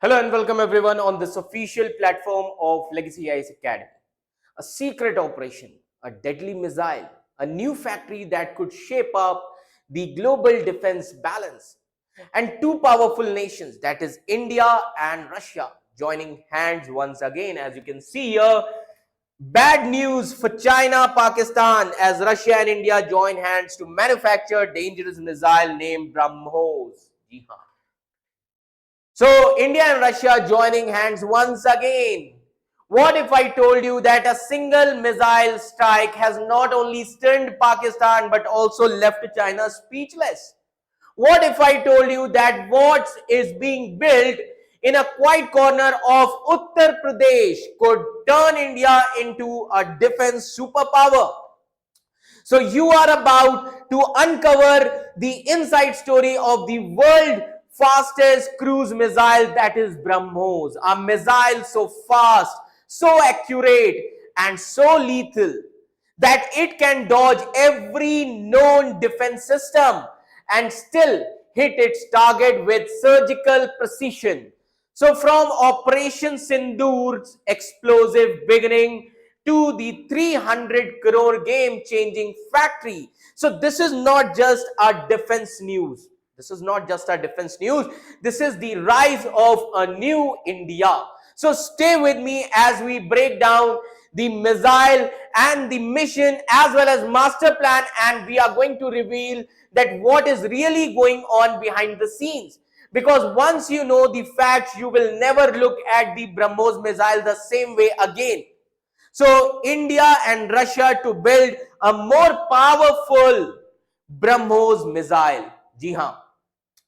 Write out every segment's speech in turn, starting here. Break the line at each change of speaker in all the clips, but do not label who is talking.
Hello and welcome everyone on this official platform of Legacy IS Academy. A secret operation, a deadly missile, a new factory that could shape up the global defense balance, and two powerful nations, that is India and Russia, joining hands once again. As you can see here, bad news for China, Pakistan, as Russia and India join hands to manufacture dangerous missile named BrahMos. Ji haan. So India and Russia joining hands once again. What if I told you that a single missile strike has not only stunned Pakistan but also left China speechless? What if I told you that what is being built in a quiet corner of Uttar Pradesh could turn India into a defense superpower? So you are about to uncover the inside story of the world fastest cruise missile, that is BrahMos, a missile so fast, so accurate and so lethal that it can dodge every known defense system and still hit its target with surgical precision. So from Operation Sindur's explosive beginning to the 300 crore game changing factory. So this is not just a defense news. This is not just a defense news. This is the rise of a new India. So stay with me as we break down the missile and the mission as well as master plan, and we are going to reveal that what is really going on behind the scenes. Because once you know the facts, you will never look at the BrahMos missile the same way again. So India and Russia to build a more powerful BrahMos missile. Ji haan.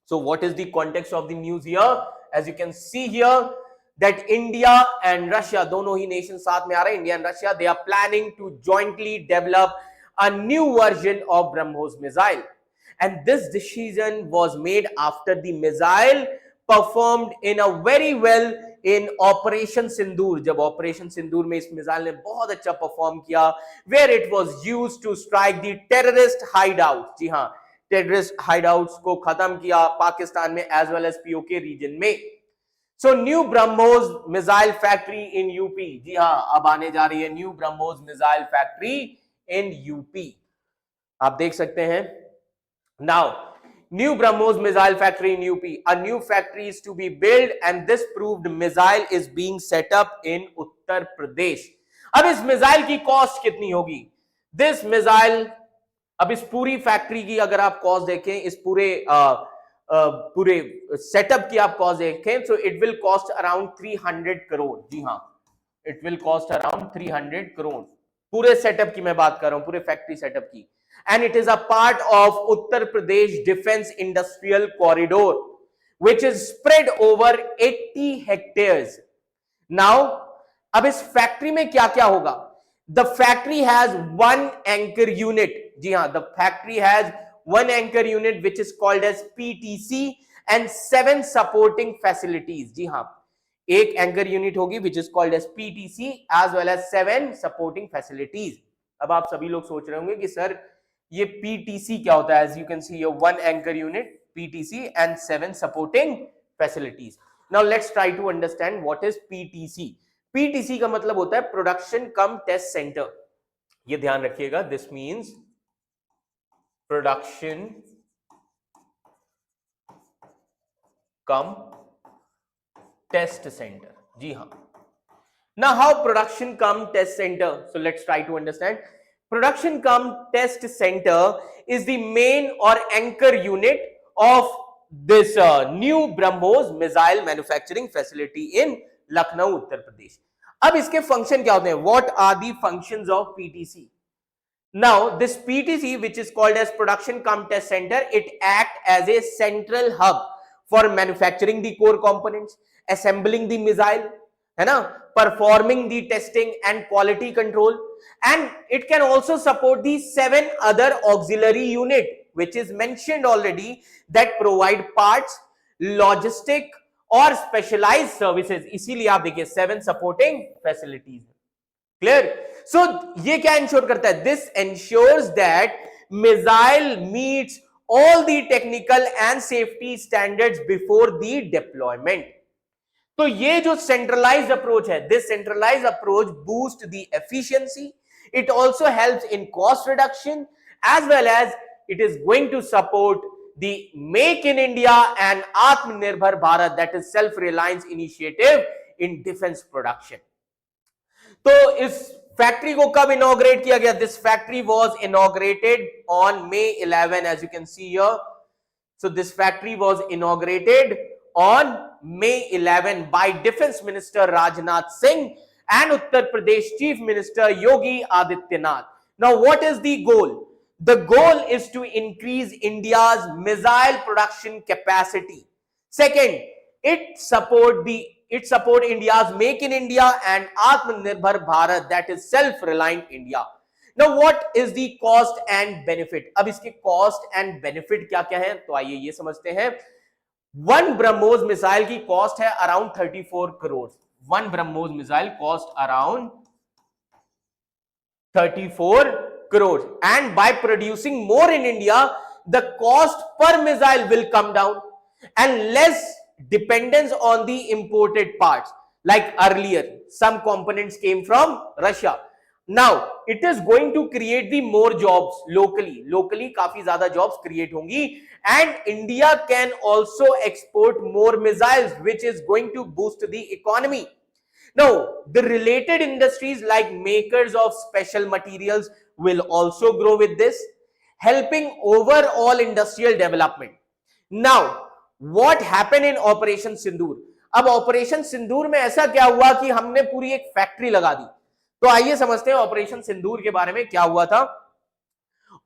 So what is the context of the news here? As you can see here, that India and Russia, दोनों ही nations साथ में आ रहे हैं, India and Russia, they are planning to jointly develop a new version of BrahMos missile. And this decision was made after the missile performed in a very well in Operation Sindoor. जब Operation Sindoor में इस missile ने बहुत अच्छा perform किया, where it was used to strike the terrorist hideouts. जी हाँ, terrorist हाइडआउट्स को खत्म किया पाकिस्तान में as well as PoK region में. So new BrahMos missile factory in UP. जी हाँ, अब आने जा रही है new BrahMos missile factory in UP. आप देख सकते हैं. Now new BrahMos missile factory in UP. A new factory is to be build and this proved missile is being set up in Uttar Pradesh. अब इस मिसाइल की कॉस्ट कितनी होगी? दिस मिसाइल, अब इस पूरी फैक्ट्री की अगर आप कॉस्ट देखें, इस पूरे सेटअप की आप कॉस्ट देखें, so it will cost around 300 crore. जी हाँ, it will cost around 300 crore. पूरे सेटअप की मैं बात कर रहा हूं, पूरे फैक्ट्री सेटअप की. And it is a part of Uttar Pradesh defence industrial corridor which is spread over 80 hectares. Now अब इस फैक्ट्री में क्या क्या होगा? The factory has one anchor unit. जी हाँ, the factory has one anchor unit which is called as PTC and 7 supporting facilities. जी हाँ, एक anchor unit होगी which is called as PTC as well as 7 supporting facilities. अब आप सभी लोग सोच रहे होंगे कि सर ये PTC क्या होता है? As you can see here, one anchor unit, PTC and 7 supporting facilities. Now let's try to understand what is PTC. PTC का मतलब होता है प्रोडक्शन कम टेस्ट सेंटर. ये ध्यान रखिएगा. This means production cum test centre. जी हां. Now how production cum test centre? So let's try to understand. Production cum test centre is the main और anchor unit of this new BrahMos missile manufacturing facility in Lucknow, Uttar Pradesh. अब इसके function क्या होते हैं? What are the functions of PTC? Now this PTC which is called as production cum test centre, it act as a central hub for manufacturing the core components, assembling the missile, है ना, performing the testing and quality control, and it can also support the 7 other auxiliary unit which is mentioned already that provide parts, logistic और specialised services. इसीलिए आप देखिए 7 supporting facilities. Clear? सो ये क्या ensure करता है? This ensures that missile meets all the technical and safety standards before the deployment. तो ये जो सेंट्रलाइज्ड अप्रोच है, this centralised approach boost the efficiency, it also helps in cost reduction, as well as it is going to support the Make in India and Atmanirbhar Bharat, that is self-reliance initiative in defense production. तो इस factory को कब inaugurate किया गया? This factory was inaugurated on May 11, as you can see here. So this factory was inaugurated on May 11 by Defense Minister Rajnath Singh and Uttar Pradesh Chief Minister Yogi Adityanath. Now, what is the goal? The goal is to increase India's missile production capacity. Second, it support India's Make in India and Atmanirbhar Bharat, that is self-reliant India. Now, what is the cost and benefit? अब इसके cost and benefit क्या क्या है? तो आइए ये समझते हैं. वन ब्रह्मोस मिसाइल की कॉस्ट है around 34 crore. One BrahMos missile cost around 34 crores, and by producing more in India, the cost per missile will come down and less dependence on the imported parts. Like earlier, some components came from Russia. Now it is going to create the more jobs locally काफी ज्यादा jobs create होंगी, and India can also export more missiles, which is going to boost the economy. Now the related industries like makers of special materials will also grow with this, helping overall industrial development. Now what happened in Operation Sindoor? अब operation सिंदूर में ऐसा क्या हुआ कि हमने पूरी एक factory लगा दी. तो आइए समझते हैं ऑपरेशन सिंदूर के बारे में क्या हुआ था.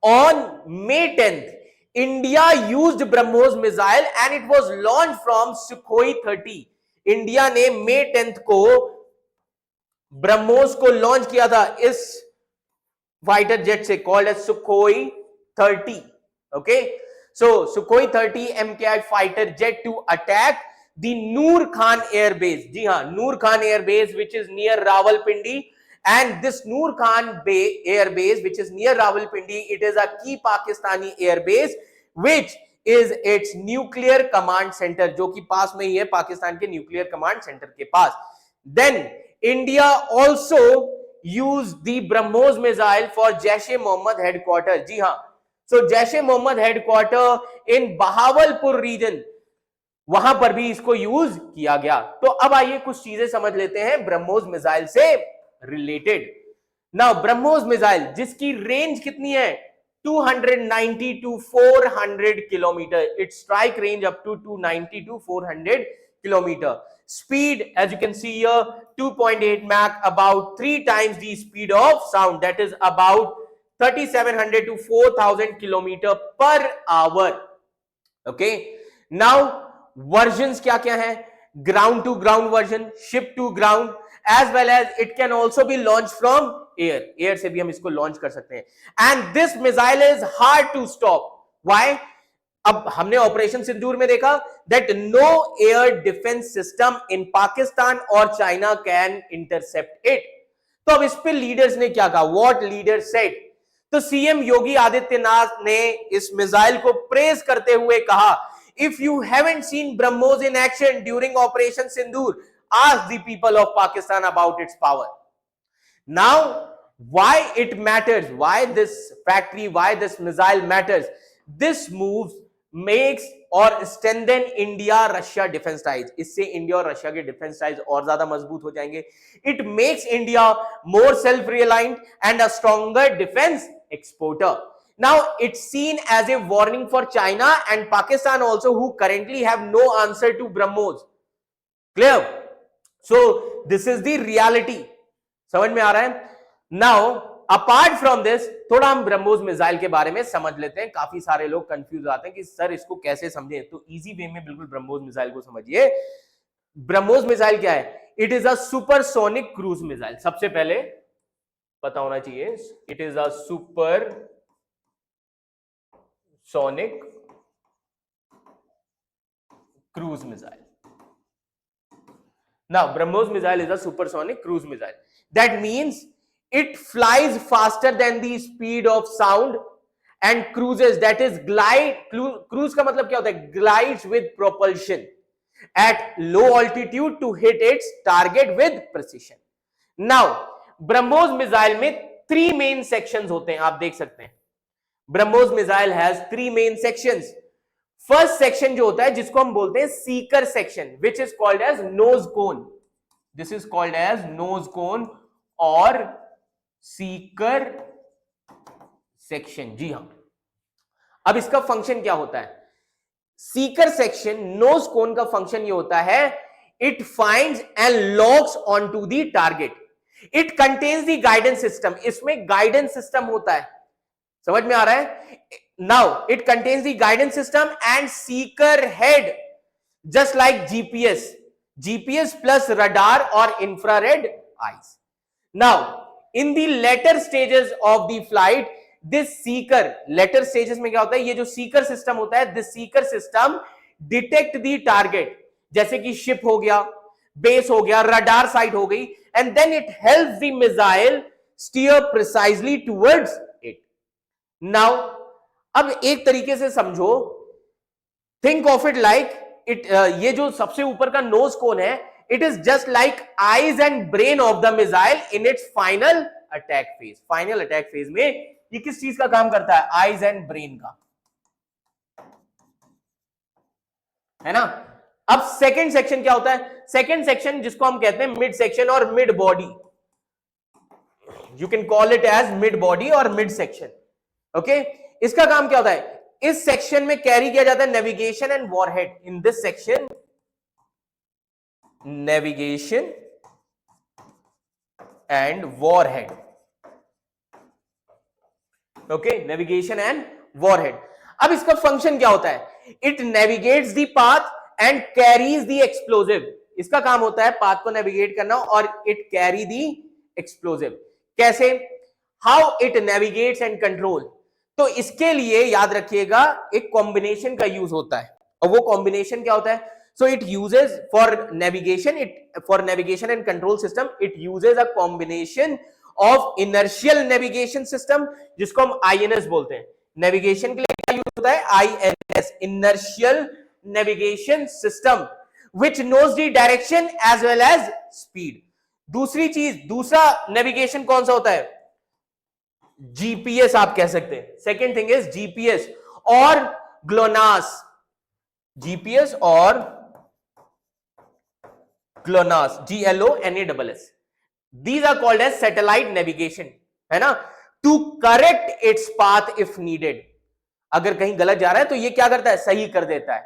On May 10th, India used BrahMos missile and it was launched from Sukhoi 30. India ने May 10th को ब्रह्मोस को लॉन्च किया था इस फाइटर जेट से, called as Sukhoi 30. Okay, so Sukhoi 30 MKI fighter jet to attack the Noor Khan air base. जी हाँ, Noor Khan air base which is near Rawalpindi. And this Noor Khan air base, which is near Rawalpindi, it is a key Pakistani air base, which is its nuclear command center, जो कि पास में ही है पाकिस्तान के nuclear command centre के पास. Then India also used the BrahMos missile for Jaish-e-Mohammed headquarters. जी हाँ, so Jaish-e-Mohammed headquarters in Bahawalpur region, वहां पर भी इसको यूज किया गया. तो अब आइए कुछ चीजें समझ लेते हैं BrahMos मिसाइल से रिलेटेड. नाउ BrahMos मिसाइल जिसकी रेंज कितनी है? 290 to 400 kilometre. It strike range up to 290 to 400 kilometre. Speed, as you can see here, 2.8 Mach, about 3 times the speed of sound, that is about 3700 to 4000 kilometer per hour. Okay, now versions क्या क्या है? Ground to ground version, ship to ground, as well as it can also be launched from air. Air से भी हम इसको launch कर सकते हैं. And this missile is hard to stop. Why? अब हमने ऑपरेशन सिंदूर में देखा that no air defense system in Pakistan or China can intercept it. तो अब इस पे लीडर्स ने क्या कहा? What leader said? तो सीएम योगी आदित्यनाथ ने इस मिसाइल को प्रेज करते हुए कहा, if you haven't seen BrahMos in action during Operation Sindoor, ask the people of Pakistan about its power. Now, why it matters? Why this factory? Why this missile matters? This move makes or strengthen India-Russia defense ties. इससे India और Russia के defence ties और ज्यादा मजबूत हो जाएंगे. It makes India more self-reliant and a stronger defense exporter. Now, it's seen as a warning for China and Pakistan also, who currently have no answer to BrahMos. Clear? So, this is the reality. समझ में आ रहा है? Now, apart from this, थोड़ा हम BrahMos missile के बारे में समझ लेते हैं. काफी सारे लोग कंफ्यूज आते हैं कि सर इसको कैसे समझें. तो इजी वे में बिल्कुल BrahMos मिसाइल को समझिए. BrahMos मिसाइल क्या है? It is a supersonic cruise missile. सबसे पहले पता होना चाहिए, it is a super sonic cruise missile. Now, BrahMos missile is a supersonic cruise missile. That means it flies faster than the speed of sound and cruises, that is glide. Cruise का मतलब क्या होता है? Glides with propulsion. at low altitude to hit its target with precision. Now, BrahMos missile में 3 main sections होते हैं, आप देख सकते हैं. BrahMos missile has 3 main sections. First section जो होता है जिसको हम बोलते हैं seeker section, which is called as nose cone. This is called as nose cone or seeker section. जी हाँ. अब इसका फंक्शन क्या होता है? सीकर सेक्शन नोज कोन का फंक्शन ये होता है, it finds and locks on to the target. It contains the guidance system. इसमें गाइडेंस सिस्टम होता है, समझ में आ रहा है? Now it contains the guidance system and seeker head, just like GPS plus radar और infrared eyes. Now in the later stages of the flight, this seeker, later stages में क्या होता है, ये जो सीकर सिस्टम होता है, this Sikar system detect the target, जैसे कि शिप हो गया, बेस हो गया, रडार साइट हो गई, and then it helps the missile steer precisely towards it. Now अब एक तरीके से समझो, think of it like it, ये जो सबसे ऊपर का नोज कोन है, it is just like eyes and brain of the missile in its final attack phase. Final attack phase में ये किस चीज का काम करता है? आईज एंड ब्रेन का, है ना. अब सेकंड सेक्शन क्या होता है? सेकंड सेक्शन जिसको हम कहते हैं मिड सेक्शन और mid body, you can call it as mid body और मिड सेक्शन. ओके, इसका काम क्या होता है? इस सेक्शन में कैरी किया जाता है navigation and warhead. In this section navigation and warhead. Okay, navigation and warhead. अब इसका फंक्शन क्या होता है? It navigates the path and carries the explosive. इसका काम होता है पाथ को नेविगेट करना और इट कैरी द एक्सप्लोजिव. कैसे? How it navigates and control. तो इसके लिए याद रखिएगा एक कॉम्बिनेशन का यूज होता है, और वो कॉम्बिनेशन क्या होता है? So it uses for navigation and control system, it uses a combination of inertial navigation system, जिसको हम आईएनएस बोलते हैं. नेविगेशन के लिए क्या यूज होता है? INS, inertial navigation system, which knows the direction as well as speed. दूसरी चीज, दूसरा नेविगेशन कौन सा होता है? जीपीएस आप कह सकते हैं. सेकेंड थिंग इज जीपीएस और ग्लोनास. जीपीएस और GLONASS, GLONASS. These are called as satellite navigation, है ना, to correct its path if needed. अगर कहीं गलत जा रहा है तो ये क्या करता है? सही कर देता है,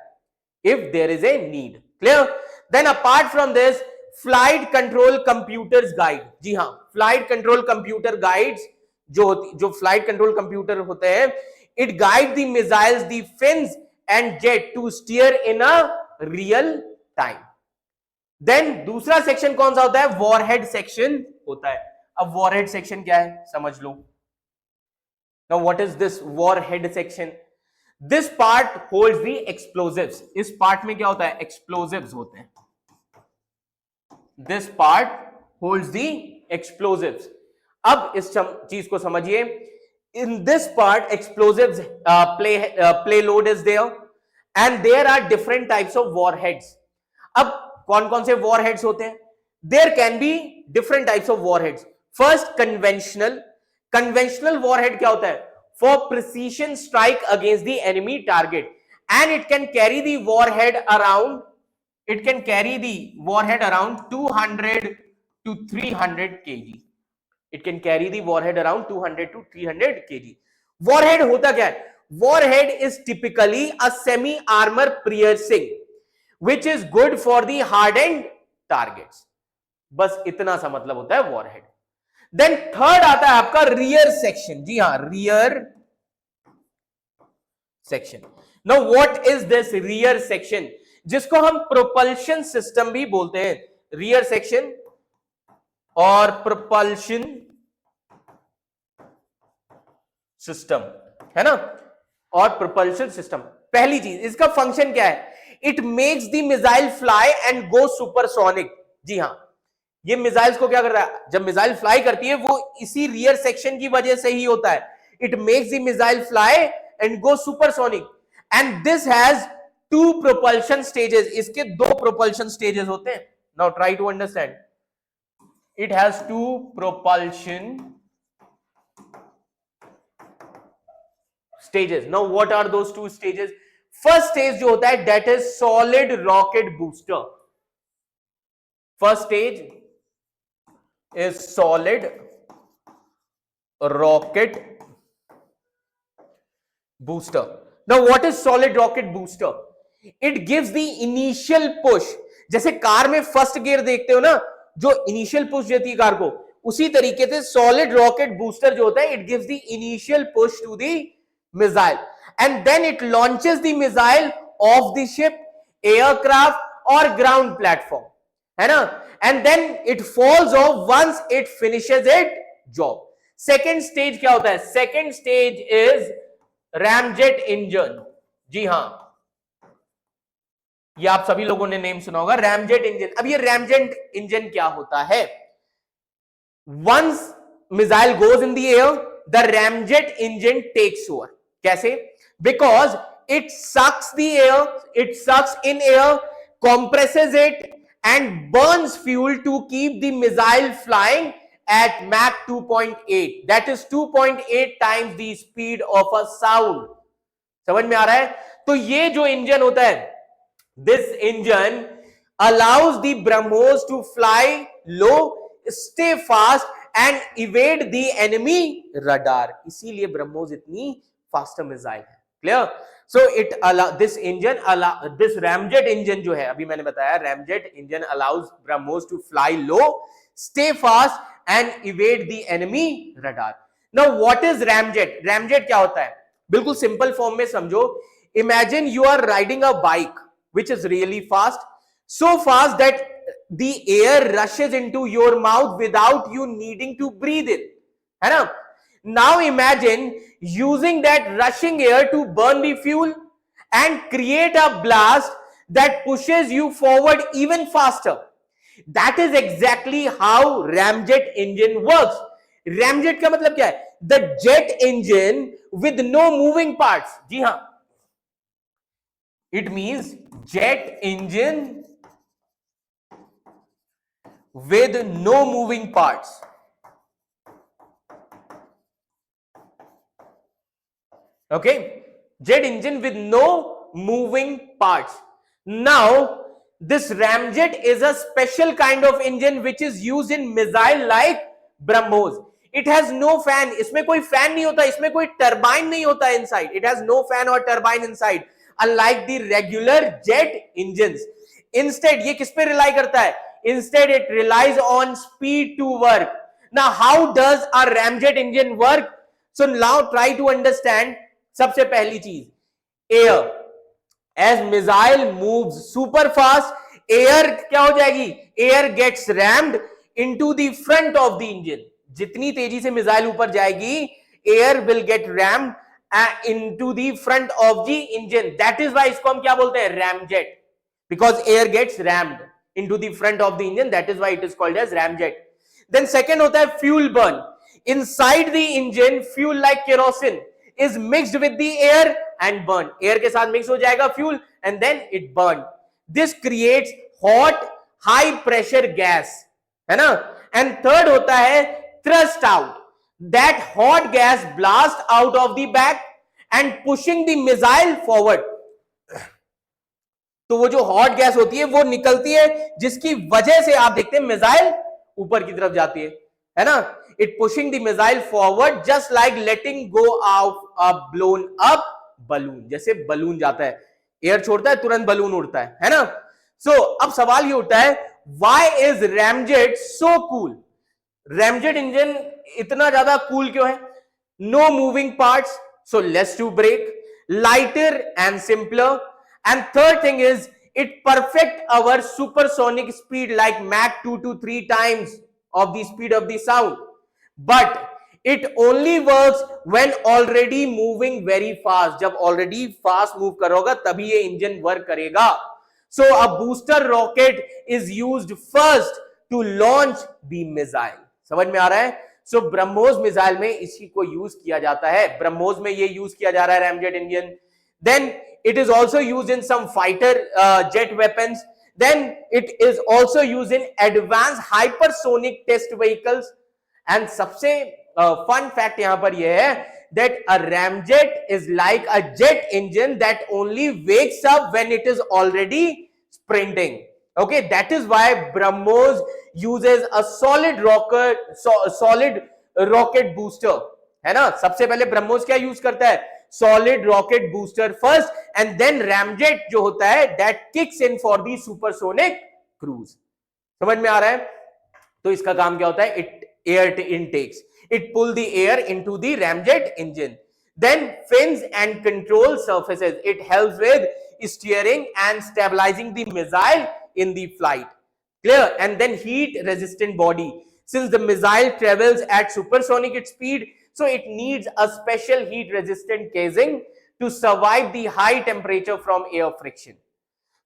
if there is a need. Clear? Then apart from this, flight control computers guide. जी हाँ, flight control computer guides जो flight control computer होते हैं, it guide the missiles, the fins and jet to steer in a real time. Then दूसरा section कौन सा होता है? Warhead section होता है. अब वॉरहेड सेक्शन क्या है समझ लो. Now what is this warhead section? This part holds the explosives. इस पार्ट में क्या होता है? एक्सप्लोजिव्स होते हैं. This part holds the explosives. अब इस चीज को समझिए. In this part explosives payload is there and there are different types of warheads. अब कौन कौन से वॉरहेड्स होते हैं? There can be different types of warheads. First, conventional warhead क्या होता है? For precision strike against the enemy target, and it can carry the warhead around 200 to 300 kg. It can carry the warhead around 200 to 300 kg. Warhead होता क्या है? Warhead is typically a semi-armor piercing, which is good for the hardened targets. बस इतना सा मतलब होता है warhead. Then third आता है आपका रियर सेक्शन. जी हाँ, rear section. Now what is this rear section, जिसको हम प्रोपल्शन सिस्टम भी बोलते हैं. रियर सेक्शन और प्रोपल्शन सिस्टम, है ना, और प्रोपल्शन सिस्टम. पहली चीज, इसका फंक्शन क्या है? It makes the missile fly and go supersonic. जी हाँ, ये मिसाइल्स को क्या कर रहा है? जब मिसाइल फ्लाई करती है वो इसी रियर सेक्शन की वजह से ही होता है. It makes the missile fly and go supersonic, and this has two propulsion stages, इसके दो प्रोपल्शन स्टेजेस होते हैं. Now try to understand. It has two propulsion stages. Now what are those two stages? First stage जो होता है that is solid rocket booster. First stage is solid rocket booster. Now what is solid rocket booster? It gives the initial push. जैसे car में first gear देखते हो ना, जो initial push देती है कार को, उसी तरीके से सॉलिड रॉकेट बूस्टर जो होता है, it gives the initial push to the missile and then it launches the missile off the ship, aircraft और ग्राउंड प्लेटफॉर्म, है ना, and then it falls off once it finishes it job. Second stage क्या होता है? Second stage is ramjet engine. जी हां, ये आप सभी लोगों ने नेम सुना होगा, रैमजेट इंजन. अब ये रैमजेट इंजन क्या होता है? Once missile goes in the air, the ramjet engine takes over. कैसे? Because it sucks the air, it sucks in air, compresses it and burns fuel to keep the missile flying at Mach 2.8. That is 2.8 times the speed of a sound. समझ में आ रहा है? तो ये जो engine होता है, this engine allows the BrahMos to fly low, stay fast and evade the enemy radar. इसीलिए BrahMos इतनी faster missile है. Clear? So it allow this engine this ramjet engine जो है, अभी मैंने बताया, ramjet engine allows BrahMos to fly low, stay fast and evade the enemy radar. Now what is ramjet? Ramjet क्या होता है? बिल्कुल सिंपल फॉर्म में समझो. Imagine you are riding a bike which is really fast, so fast that the air rushes into your mouth without you needing to breathe in, है ना? Now imagine using that rushing air to burn the fuel and create a blast that pushes you forward even faster. That is exactly how ramjet engine works. Ramjet का मतलब क्या है? The jet engine with no moving parts. जी हाँ, it means jet engine with no moving parts. Okay, jet engine with no moving parts. Now this ramjet is a special kind of engine which is used in missile like BrahMos. It has no fan. इसमें कोई fan नहीं होता, इसमें कोई turbine नहीं होता inside. It has no fan or turbine inside, unlike the regular jet engines. Instead ये किस पे rely करता है? Instead it relies on speed to work. Now how does a ramjet engine work? So now try to understand. सबसे पहली चीज, air, as missile moves super fast, air क्या हो जाएगी? Air gets rammed into the front of the engine. जितनी तेजी से missile ऊपर जाएगी, air will get rammed into the front of the engine. That is why इसको हम क्या बोलते हैं? Ramjet. Because air gets rammed into the front of the engine, that is why it is called as ramjet. Then second होता है fuel burn. Inside the engine fuel like kerosene is mixed with the air and burn. Air के साथ mix हो जाएगा fuel and then it burn. This creates hot high pressure gas, है ना? And third होता है thrust out. That hot gas blast out of the back and pushing the missile forward. तो वो जो hot gas होती है वो निकलती है, जिसकी वजह से आप देखते हैं मिसाइल ऊपर की तरफ जाती है ना? It pushing the missile forward just like letting go of a blown up balloon. जैसे बलून जाता है, एयर छोड़ता है, तुरंत बलून उड़ता है ना? So अब सवाल ये उठता है, why is ramjet so cool? ramjet engine इतना ज्यादा कूल क्यों है? No moving parts, so less to break, lighter and simpler, and third thing is it perfect our supersonic speed like Mach 2 to 3 times of the speed of the sound. But it only works when already moving very fast. जब already fast move करोगा तभी ये engine work करेगा. So a booster rocket is used first to launch the missile. समझ में आ रहा है? So BrahMos missile में इसी को यूज किया जाता है. BrahMos में ये यूज किया जा रहा है ramjet engine. Then it is also used in some fighter jet weapons. Then it is also used in advanced hypersonic test vehicles. And सबसे fun fact यहाँ पर ये है that a ramjet is like a jet engine that only wakes up when it is already sprinting. Okay, that is why BrahMos uses a solid rocket booster. है ना, सबसे पहले BrahMos क्या यूज करता है, solid rocket booster first, and then ramjet जो होता है that kicks in for the supersonic cruise. समझ में आ रहा है? तो इसका काम क्या होता है, air intakes, it pull the air into the ramjet engine. Then fins and control surfaces, it helps with steering and stabilizing the missile in the flight. Clear? And then heat resistant body, since the missile travels at supersonic speed, so it needs a special heat resistant casing to survive the high temperature from air friction.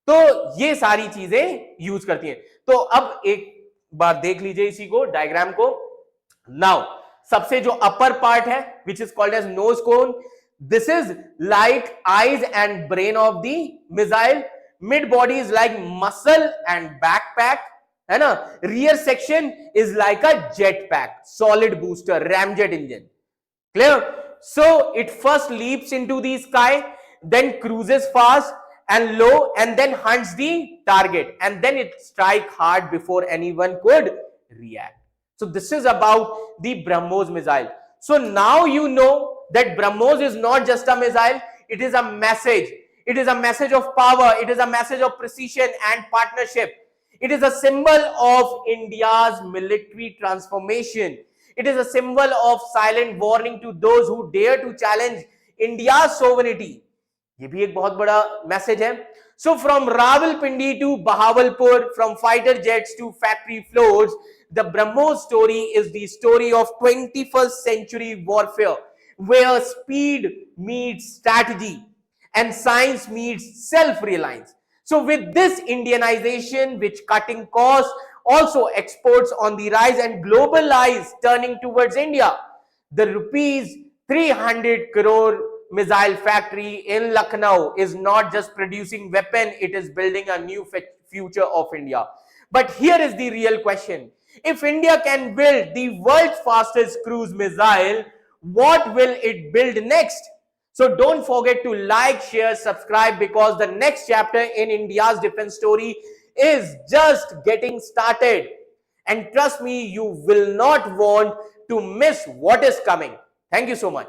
तो ये सारी चीजें use करती हैं. तो अब एक बार देख लीजिए इसी को, डायग्राम को. नाउ सबसे जो अपर पार्ट है which is called as nose cone, this is like eyes and brain of the missile. Mid body is like muscle and backpack, है ना. Rear section is like a jet pack, solid booster, ramjet engine. Clear? So it first leaps into the sky, then cruises fast and low, and then hunts the target, and then it strike hard before anyone could react. So this is about the BrahMos missile. So now you know that BrahMos is not just a missile, it is a message. It is a message of power, it is a message of precision and partnership. It is a symbol of India's military transformation. It is a symbol of silent warning to those who dare to challenge India's sovereignty. ये भी एक बहुत बड़ा message है. So from Rawalpindi to Bahawalpur, from fighter jets to factory floors, the BrahMos story is the story of 21st century warfare, where speed meets strategy and science meets self-reliance. So with this Indianization, which cutting costs, also exports on the rise and global eyes turning towards India, the rupees 300 crore missile factory in Lucknow is not just producing weapon, it is building a new future of India. But here is the real question. If India can build the world's fastest cruise missile, what will it build next? So don't forget to like, share, subscribe, because the next chapter in India's defense story is just getting started. And trust me, you will not want to miss what is coming. Thank you so much.